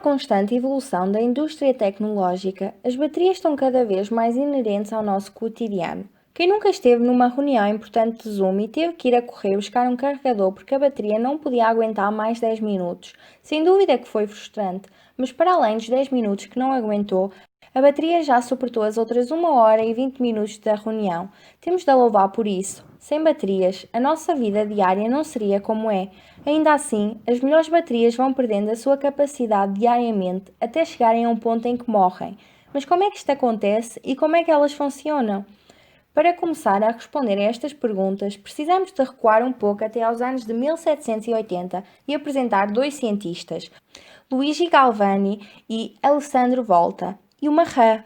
constante evolução da indústria tecnológica, as baterias estão cada vez mais inerentes ao nosso cotidiano. Quem nunca esteve numa reunião importante de Zoom e teve que ir a correr buscar um carregador porque a bateria não podia aguentar mais 10 minutos? Sem dúvida que foi frustrante, mas para além dos 10 minutos que não aguentou, a bateria já suportou as outras 1 hora e 20 minutos da reunião. Temos de a louvar por isso. Sem baterias, a nossa vida diária não seria como é. Ainda assim, as melhores baterias vão perdendo a sua capacidade diariamente até chegarem a um ponto em que morrem. Mas como é que isto acontece e como é que elas funcionam? Para começar a responder a estas perguntas, precisamos de recuar um pouco até aos anos de 1780 e apresentar dois cientistas, Luigi Galvani e Alessandro Volta, e uma rã.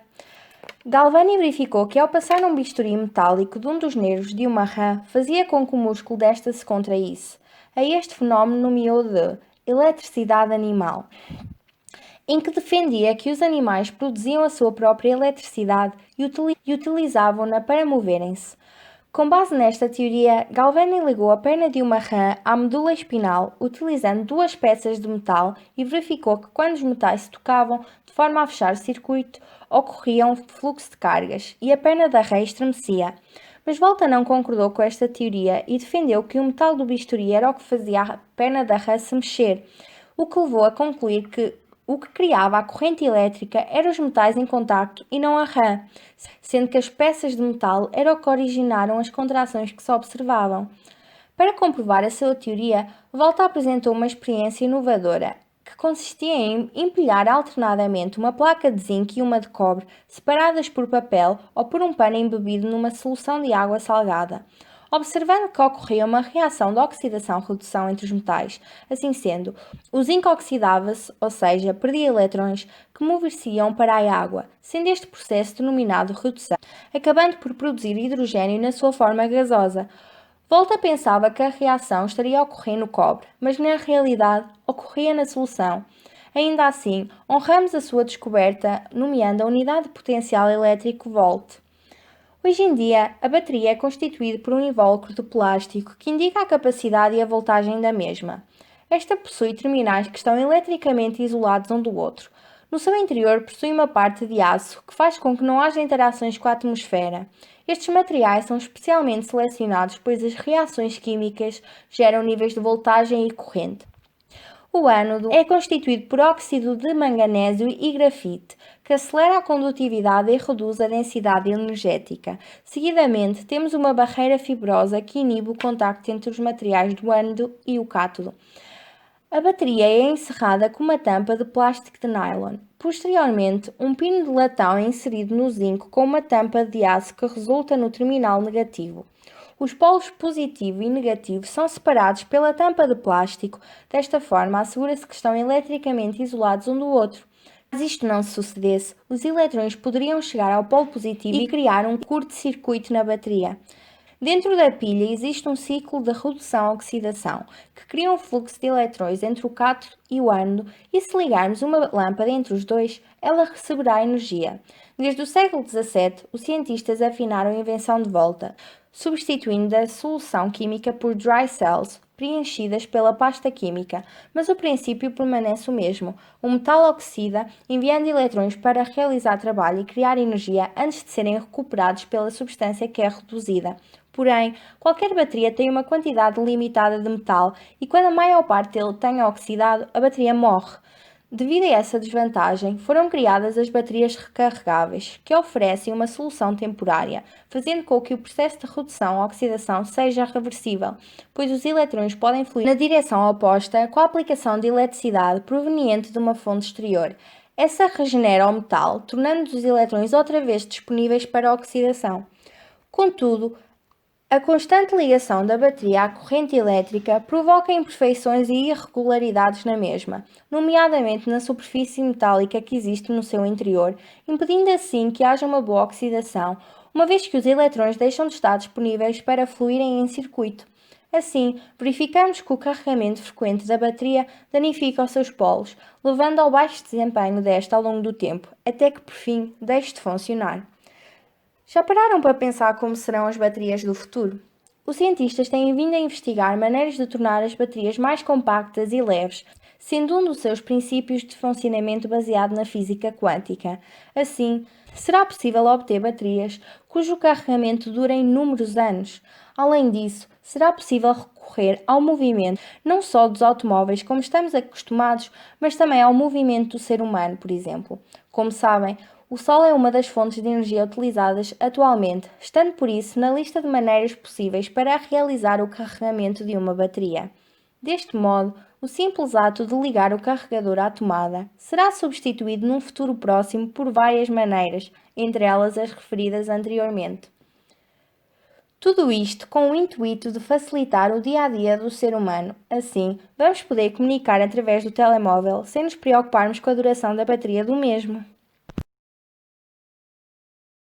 Galvani verificou que ao passar um bisturi metálico de um dos nervos de uma rã fazia com que o músculo desta se contraísse. A este fenómeno nomeou de eletricidade animal, em que defendia que os animais produziam a sua própria eletricidade e utilizavam-na para moverem-se. Com base nesta teoria, Galvani ligou a perna de uma rã à medula espinal, utilizando duas peças de metal e verificou que quando os metais se tocavam, de forma a fechar o circuito, ocorria um fluxo de cargas e a perna da rã estremecia. Mas Volta não concordou com esta teoria e defendeu que o metal do bisturi era o que fazia a perna da rã se mexer, o que levou a concluir que o que criava a corrente elétrica eram os metais em contacto e não a rã, sendo que as peças de metal eram o que originaram as contrações que se observavam. Para comprovar a sua teoria, Volta apresentou uma experiência inovadora, que consistia em empilhar alternadamente uma placa de zinco e uma de cobre, separadas por papel ou por um pano embebido numa solução de água salgada. Observando que ocorria uma reação de oxidação-redução entre os metais, assim sendo, o zinco oxidava-se, ou seja, perdia eletrões que mover-se-iam para a água, sendo este processo denominado redução, acabando por produzir hidrogênio na sua forma gasosa. Volta pensava que a reação estaria a ocorrer no cobre, mas na realidade ocorria na solução. Ainda assim, honramos a sua descoberta, nomeando a unidade de potencial elétrico Volt. Hoje em dia, a bateria é constituída por um invólucro de plástico que indica a capacidade e a voltagem da mesma. Esta possui terminais que estão eletricamente isolados um do outro. No seu interior possui uma parte de aço que faz com que não haja interações com a atmosfera. Estes materiais são especialmente selecionados pois as reações químicas geram níveis de voltagem e corrente. O ânodo é constituído por óxido de manganésio e grafite, que acelera a condutividade e reduz a densidade energética. Seguidamente, temos uma barreira fibrosa que inibe o contacto entre os materiais do ânodo e o cátodo. A bateria é encerrada com uma tampa de plástico de nylon. Posteriormente, um pino de latão é inserido no zinco com uma tampa de aço que resulta no terminal negativo. Os polos positivo e negativo são separados pela tampa de plástico, desta forma assegura-se que estão eletricamente isolados um do outro. Caso isto não se sucedesse, os eletrões poderiam chegar ao polo positivo e criar um curto-circuito na bateria. Dentro da pilha existe um ciclo de redução-oxidação, que cria um fluxo de eletrões entre o cátodo e o ânodo, e se ligarmos uma lâmpada entre os dois, ela receberá energia. Desde o século XVII, os cientistas afinaram a invenção de Volta, substituindo a solução química por dry cells, preenchidas pela pasta química, mas o princípio permanece o mesmo. O metal oxida, enviando eletrões para realizar trabalho e criar energia antes de serem recuperados pela substância que é reduzida. Porém, qualquer bateria tem uma quantidade limitada de metal e quando a maior parte dele tenha oxidado, a bateria morre. Devido a essa desvantagem, foram criadas as baterias recarregáveis, que oferecem uma solução temporária, fazendo com que o processo de redução ou oxidação seja reversível, pois os eletrões podem fluir na direção oposta com a aplicação de eletricidade proveniente de uma fonte exterior. Essa regenera o metal, tornando os eletrões outra vez disponíveis para a oxidação. Contudo, a constante ligação da bateria à corrente elétrica provoca imperfeições e irregularidades na mesma, nomeadamente na superfície metálica que existe no seu interior, impedindo assim que haja uma boa oxidação, uma vez que os eletrões deixam de estar disponíveis para fluírem em circuito. Assim, verificamos que o carregamento frequente da bateria danifica os seus polos, levando ao baixo desempenho desta ao longo do tempo, até que por fim deixe de funcionar. Já pararam para pensar como serão as baterias do futuro? Os cientistas têm vindo a investigar maneiras de tornar as baterias mais compactas e leves, sendo um dos seus princípios de funcionamento baseado na física quântica. Assim, será possível obter baterias cujo carregamento dure inúmeros anos. Além disso, será possível recorrer ao movimento não só dos automóveis como estamos acostumados, mas também ao movimento do ser humano, por exemplo. Como sabem, o Sol é uma das fontes de energia utilizadas atualmente, estando por isso na lista de maneiras possíveis para realizar o carregamento de uma bateria. Deste modo, o simples ato de ligar o carregador à tomada será substituído num futuro próximo por várias maneiras, entre elas as referidas anteriormente. Tudo isto com o intuito de facilitar o dia a dia do ser humano. Assim, vamos poder comunicar através do telemóvel sem nos preocuparmos com a duração da bateria do mesmo.